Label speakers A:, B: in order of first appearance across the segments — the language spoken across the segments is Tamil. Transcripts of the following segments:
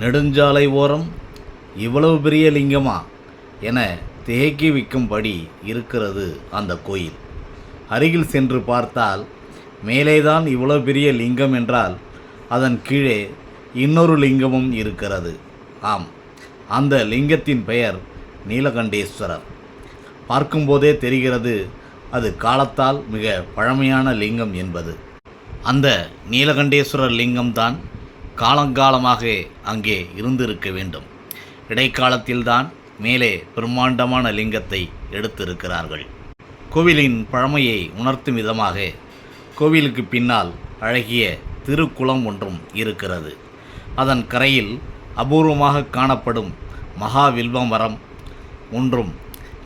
A: நெடுஞ்சாலை ஓரம் இவ்வளவு பெரிய லிங்கமா என திகைக்க வைக்கும்படி இருக்கிறது அந்த கோயில். அருகில் சென்று பார்த்தால் மேலேதான் இவ்வளவு பெரிய லிங்கம் என்றால் அதன் கீழே இன்னொரு லிங்கமும் இருக்கிறது. ஆம், அந்த லிங்கத்தின் பெயர் நீலகண்டேஸ்வரர். பார்க்கும்போதே தெரிகிறது அது காலத்தால் மிக பழமையான லிங்கம் என்பது. அந்த நீலகண்டேஸ்வரர் லிங்கம்தான் காலங்காலமாக அங்கே இருந்திருக்க வேண்டும். இடைக்காலத்தில்தான் மேலே பிரம்மாண்டமான லிங்கத்தை எடுத்திருக்கிறார்கள். கோவிலின் பழமையை உணர்த்தும் விதமாக கோவிலுக்கு பின்னால் அழகிய திருக்குளம் ஒன்றும் இருக்கிறது. அதன் கரையில் அபூர்வமாக காணப்படும் மகாவில்வ மரம் ஒன்றும்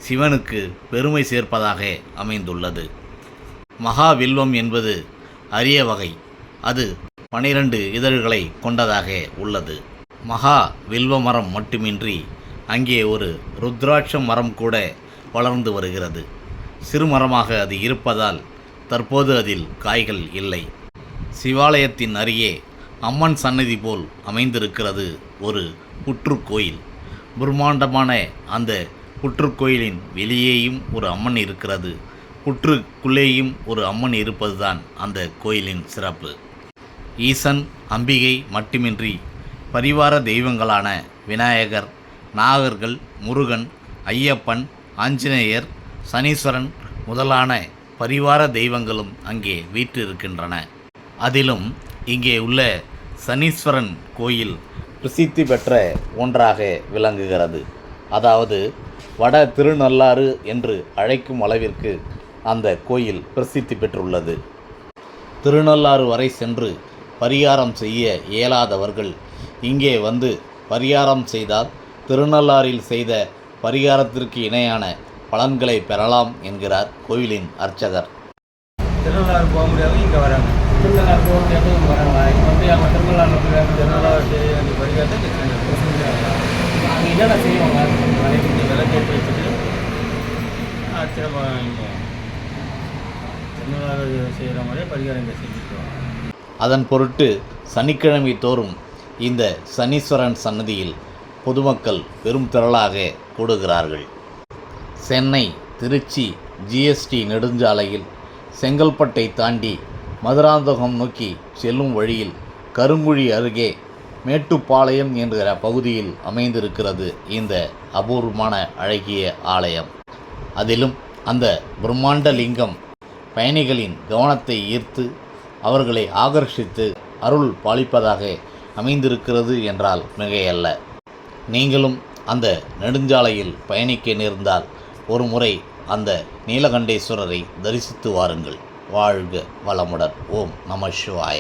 A: சிவனுக்கு பெருமை சேர்ப்பதாக அமைந்துள்ளது. மகாவில்வம் என்பது அரிய வகை. அது 12 இதழ்களை கொண்டதாக உள்ளது. மகா வில்வ மரம் மட்டுமின்றி அங்கே ஒரு ருத்ராட்ச மரம் கூட வளர்ந்து வருகிறது. சிறுமரமாக அது இருப்பதால் தற்போது அதில் காய்கள் இல்லை. சிவாலயத்தின் அருகே அம்மன் சன்னதி போல் அமைந்திருக்கிறது ஒரு புற்றுக்கோயில். பிரம்மாண்டமான அந்த புற்றுக்கோயிலின் வெளியேயும் ஒரு அம்மன் இருக்கிறது. புற்றுக்குள்ளேயும் ஒரு அம்மன் இருப்பதுதான் அந்த கோயிலின் சிறப்பு. ஈசன், அம்பிகை மட்டுமின்றி பரிவார தெய்வங்களான விநாயகர், நாகர்கள், முருகன், ஐயப்பன், ஆஞ்சநேயர், சனீஸ்வரன் முதலான பரிவார தெய்வங்களும் அங்கே வீற்றிருக்கின்றன. அதிலும் இங்கே உள்ள சனீஸ்வரன் கோயில் பிரசித்தி பெற்ற ஒன்றாக விளங்குகிறது. அதாவது வட திருநள்ளாறு என்று அழைக்கும் அளவிற்கு அந்த கோயில் பிரசித்தி பெற்றுள்ளது. திருநள்ளாறு வரை சென்று பரிகாரம் செய்ய இயலாதவர்கள் இங்கே வந்து பரிகாரம் செய்தால் திருநள்ளாறில் செய்த பரிகாரத்திற்கு இணையான பலன்களை பெறலாம் என்கிறார் கோவிலின் அர்ச்சகர்.
B: திருநள்ளாறு போக முடியாது, இங்கே வராங்க. திருநள்ளாறு போக முடியாது, இங்கே வராங்க. இப்போ வந்து அவங்க திருநள்ளாறு செய்ய வேண்டிய பரிகாரத்தை அங்கே என்னென்ன செய்வாங்க? விளக்கேற்றி வச்சுட்டு அர்ச்சனை இங்கே திருநள்ளாறு செய்கிற மாதிரியே பரிகாரம் இங்கே செஞ்சுக்குவாங்க.
A: அதன் பொருட்டு சனிக்கிழமை தோறும் இந்த சனீஸ்வரன் சன்னதியில் பொதுமக்கள் பெரும் திரளாக கூடுகிறார்கள். சென்னை திருச்சி ஜிஎஸ்டி நெடுஞ்சாலையில் செங்கல்பட்டை தாண்டி மதுராந்தகம் நோக்கி செல்லும் வழியில் கருங்குழி அருகே மேட்டுப்பாளையம் என்கிற பகுதியில் அமைந்திருக்கிறது இந்த அபூர்வமான அழகிய ஆலயம். அதிலும் அந்த பிரம்மாண்ட லிங்கம் பயணிகளின் கவனத்தை ஈர்த்து அவர்களை ஆகர்ஷித்து அருள் பாலிப்பதாக அமைந்திருக்கிறது என்றால் மிகையல்ல. நீங்களும் அந்த நெடுஞ்சாலையில் பயணிக்க நேர்ந்தால் ஒரு முறை அந்த நீலகண்டேஸ்வரரை தரிசித்து வாருங்கள். வாழ்க வளமுடன். ஓம் நம சிவாய.